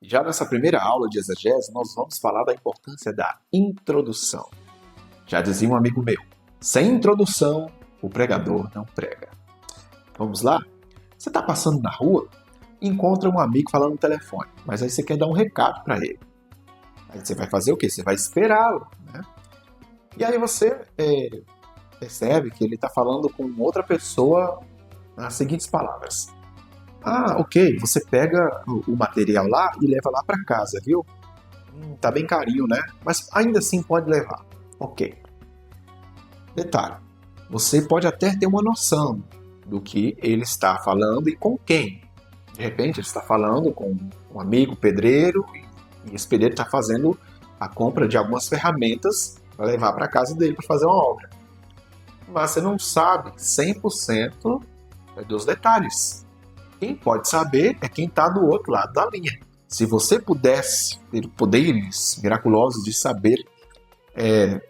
Já nessa primeira aula de exegese, nós vamos falar da importância da introdução. Já dizia um amigo meu, sem introdução, o pregador não prega. Vamos lá? Você está passando na rua, encontra um amigo falando no telefone, mas aí você quer dar um recado para ele. Aí você vai fazer o quê? Você vai esperá-lo, né? E aí você percebe que ele está falando com outra pessoa nas seguintes palavras. Ah, ok, você pega o material lá e leva lá para casa, viu? Tá bem carinho, né? Mas ainda assim pode levar. Ok. Detalhe, você pode até ter uma noção do que ele está falando e com quem. De repente ele está falando com um amigo pedreiro e esse pedreiro está fazendo a compra de algumas ferramentas para levar para casa dele para fazer uma obra. Mas você não sabe 100% dos detalhes. Quem pode saber é quem está do outro lado da linha. Se você pudesse ter poderes miraculosos de saber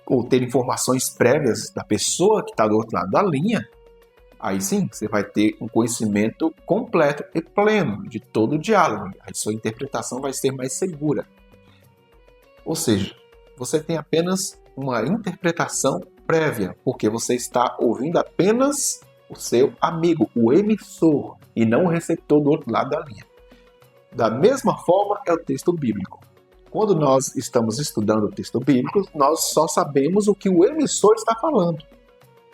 ou ter informações prévias da pessoa que está do outro lado da linha, aí sim você vai ter um conhecimento completo e pleno de todo o diálogo. A sua interpretação vai ser mais segura. Ou seja, você tem apenas uma interpretação prévia, porque você está ouvindo apenas o seu amigo, o emissor, e não o receptor do outro lado da linha. Da mesma forma é o texto bíblico. Quando nós estamos estudando o texto bíblico, nós só sabemos o que o emissor está falando.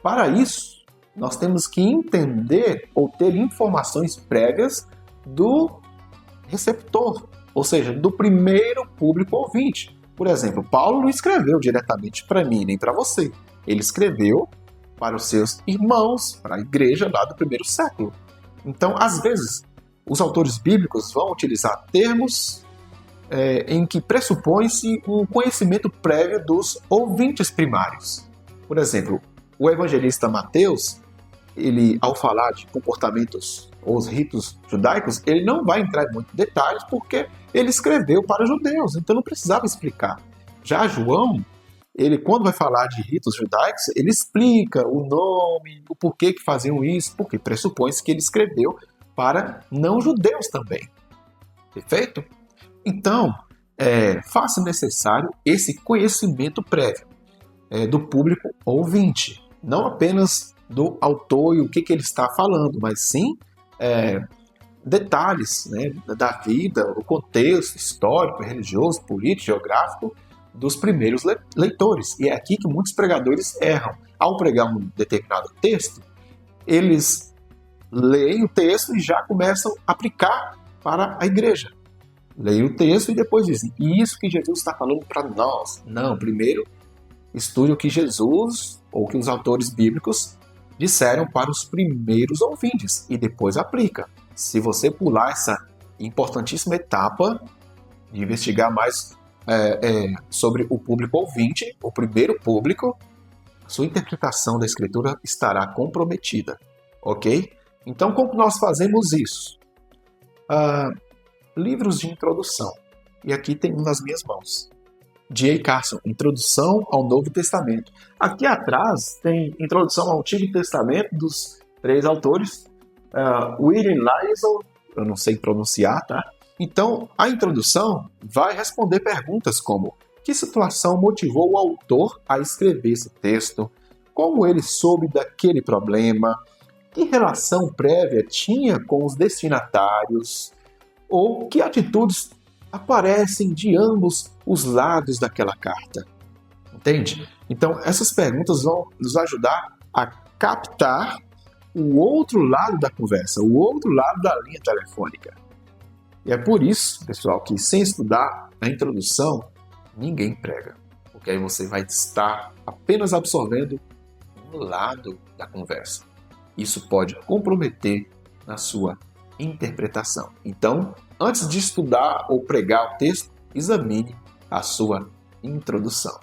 Para isso, nós temos que entender ou ter informações prévias do receptor, ou seja, do primeiro público ouvinte. Por exemplo, Paulo não escreveu diretamente para mim nem para você. Ele escreveu para os seus irmãos, para a igreja lá do primeiro século. Então, às vezes, os autores bíblicos vão utilizar termos em que pressupõe-se um conhecimento prévio dos ouvintes primários. Por exemplo, o evangelista Mateus, ele, ao falar de comportamentos ou os ritos judaicos, ele não vai entrar em muitos detalhes porque ele escreveu para os judeus, então não precisava explicar. Já João, ele, quando vai falar de ritos judaicos, ele explica o nome, o porquê que faziam isso, porque pressupõe-se que ele escreveu para não-judeus também. Perfeito? Então, faça necessário esse conhecimento prévio do público ouvinte, não apenas do autor e o que ele está falando, mas sim detalhes, né, da vida, o contexto histórico, religioso, político, geográfico dos primeiros leitores. E é aqui que muitos pregadores erram. Ao pregar um determinado texto, eles leem o texto e já começam a aplicar para a igreja. Leem o texto e depois dizem, isso que Jesus está falando para nós. Não, primeiro estude o que Jesus ou que os autores bíblicos disseram para os primeiros ouvintes e depois aplica. Se você pular essa importantíssima etapa de investigar mais sobre o público ouvinte, o primeiro público, a sua interpretação da escritura estará comprometida, ok? Então, como nós fazemos isso? Livros de introdução. E aqui tem um nas minhas mãos. D.A. Carson, Introdução ao Novo Testamento. Aqui atrás tem Introdução ao Antigo Testamento dos 3 autores. William Lysol, eu não sei pronunciar, tá? Então, a introdução vai responder perguntas como: que situação motivou o autor a escrever esse texto? Como ele soube daquele problema? Que relação prévia tinha com os destinatários? Ou que atitudes aparecem de ambos os lados daquela carta? Entende? Então, essas perguntas vão nos ajudar a captar o outro lado da conversa, o outro lado da linha telefônica. E é por isso, pessoal, que sem estudar a introdução, ninguém prega. Porque aí você vai estar apenas absorvendo um lado da conversa. Isso pode comprometer na sua interpretação. Então, antes de estudar ou pregar o texto, examine a sua introdução.